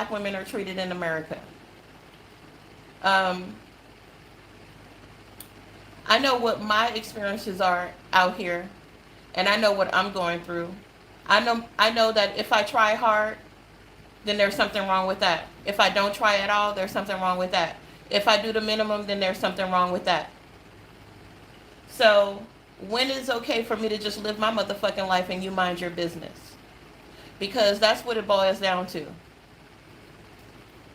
women are treated in America. Um, I know what my experiences are out here, and I know what I'm going through. I know that if I try hard, then there's something wrong with that. If I don't try at all, there's something wrong with that. If I do the minimum, then there's something wrong with that. So, when is okay for me to just live my motherfucking life and you mind your business? Because that's what it boils down to.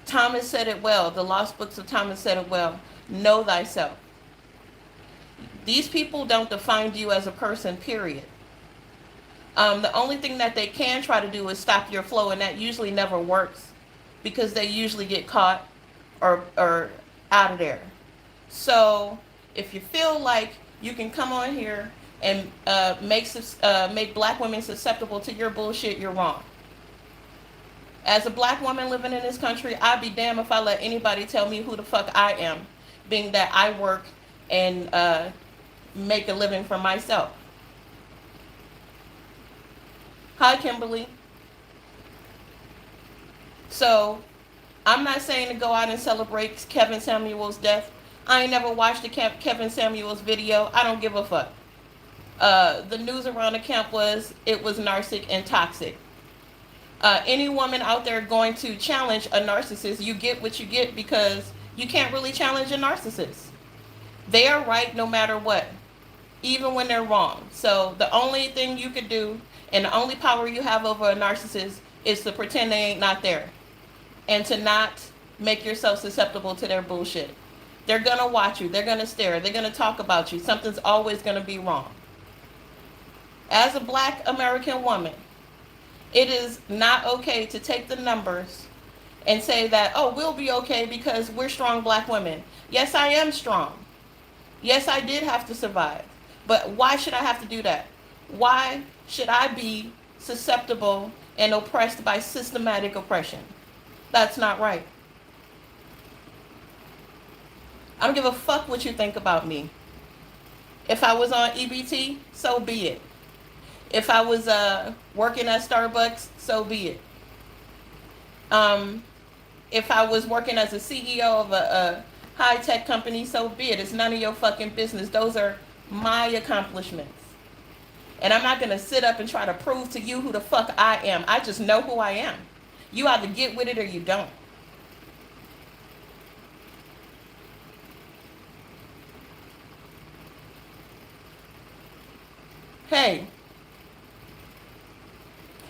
Thomas said it well. The lost books of Thomas said it well. Know thyself. These people don't define you as a person, period. The only thing that they can try to do is stop your flow, and that usually never works because they usually get caught or out of there. So if you feel like you can come on here and make black women susceptible to your bullshit, you're wrong. As a black woman living in this country, I'd be damned if I let anybody tell me who the fuck I am, being that I work and make a living for myself. Hi, Kimberly. So, I'm not saying to go out and celebrate Kevin Samuel's death. I ain't never watched the Kevin Samuel's video. I don't give a fuck. The news around the camp was it was narcissic and toxic. Any woman out there going to challenge a narcissist, you get what you get because you can't really challenge a narcissist. They are right no matter what, even when they're wrong. So the only thing you could do and the only power you have over a narcissist is to pretend they ain't not there and to not make yourself susceptible to their bullshit. They're going to watch you. They're going to stare. They're going to talk about you. Something's always going to be wrong. As a black American woman, it is not okay to take the numbers and say that, oh, we'll be okay because we're strong black women. Yes, I am strong. Yes, I did have to survive. But why should I have to do that? Why should I be susceptible and oppressed by systematic oppression? That's not right. I don't give a fuck what you think about me. If I was on EBT, so be it. If I was working at Starbucks, so be it. If I was working as a CEO of a high-tech company, so be it. It's none of your fucking business. Those are my accomplishments. And I'm not going to sit up and try to prove to you who the fuck I am. I just know who I am. You either get with it or you don't. Hey,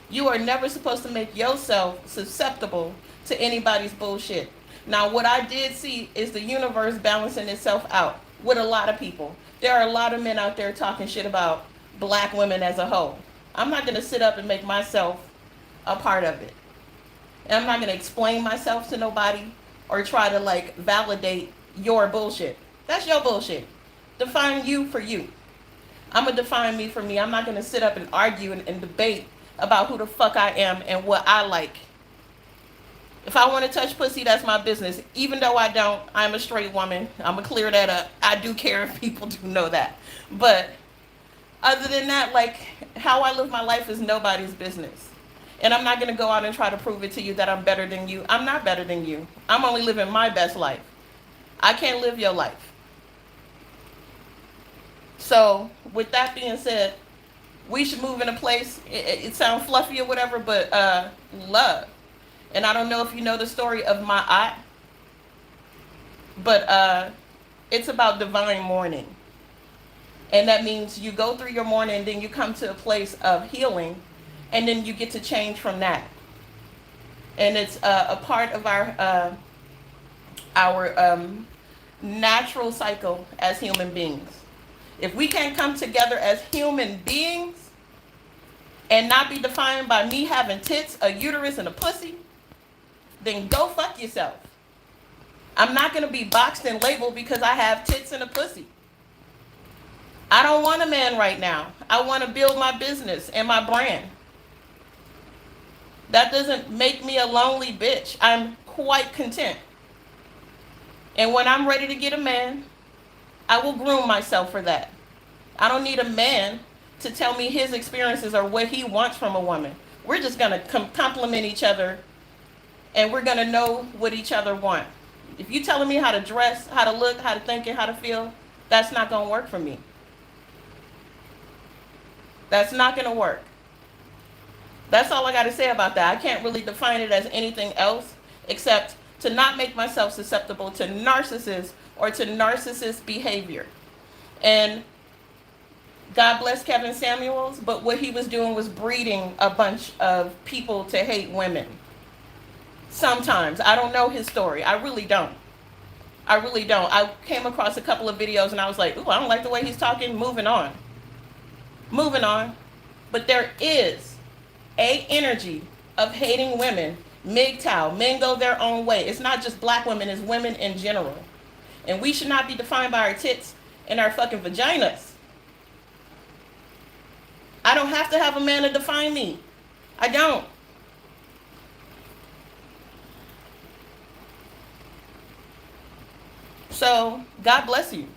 you are never supposed to make yourself susceptible to anybody's bullshit. Now, what I did see is the universe balancing itself out with a lot of people. There are a lot of men out there talking shit about black women as a whole. I'm not going to sit up and make myself a part of it. And I'm not going to explain myself to nobody or try to like validate your bullshit. That's your bullshit. Define you for you. I'm going to define me for me. I'm not going to sit up and argue and debate about who the fuck I am and what I like. If I want to touch pussy, that's my business. Even though I don't, I'm a straight woman. I'm going to clear that up. I do care if people do know that. But other than that, like, how I live my life is nobody's business. And I'm not going to go out and try to prove it to you that I'm better than you. I'm not better than you. I'm only living my best life. I can't live your life. So, with that being said, we should move in a place, it sounds fluffy or whatever, but love. And I don't know if you know the story of my aunt, but it's about divine mourning. And that means you go through your mourning and then you come to a place of healing and then you get to change from that. And it's a part of our natural cycle as human beings. If we can't come together as human beings and not be defined by me having tits, a uterus, and a pussy, then go fuck yourself. I'm not going to be boxed and labeled because I have tits and a pussy. I don't want a man right now. I want to build my business and my brand. That doesn't make me a lonely bitch. I'm quite content. And when I'm ready to get a man, I will groom myself for that. I don't need a man to tell me his experiences or what he wants from a woman. We're just going to complement each other and we're going to know what each other want. If you telling me how to dress, how to look, how to think, and how to feel, that's not going to work for me. That's not going to work. That's all I got to say about that. I can't really define it as anything else except to not make myself susceptible to narcissists or to narcissist behavior. And God bless Kevin Samuels, but what he was doing was breeding a bunch of people to hate women. Sometimes. I don't know his story. I really don't. I really don't. I came across a couple of videos and I was like, ooh, I don't like the way he's talking. Moving on. Moving on. But there is a energy of hating women. MGTOW. Men go their own way. It's not just black women, it's women in general. And we should not be defined by our tits and our fucking vaginas. I don't have to have a man to define me. I don't. So, God bless you.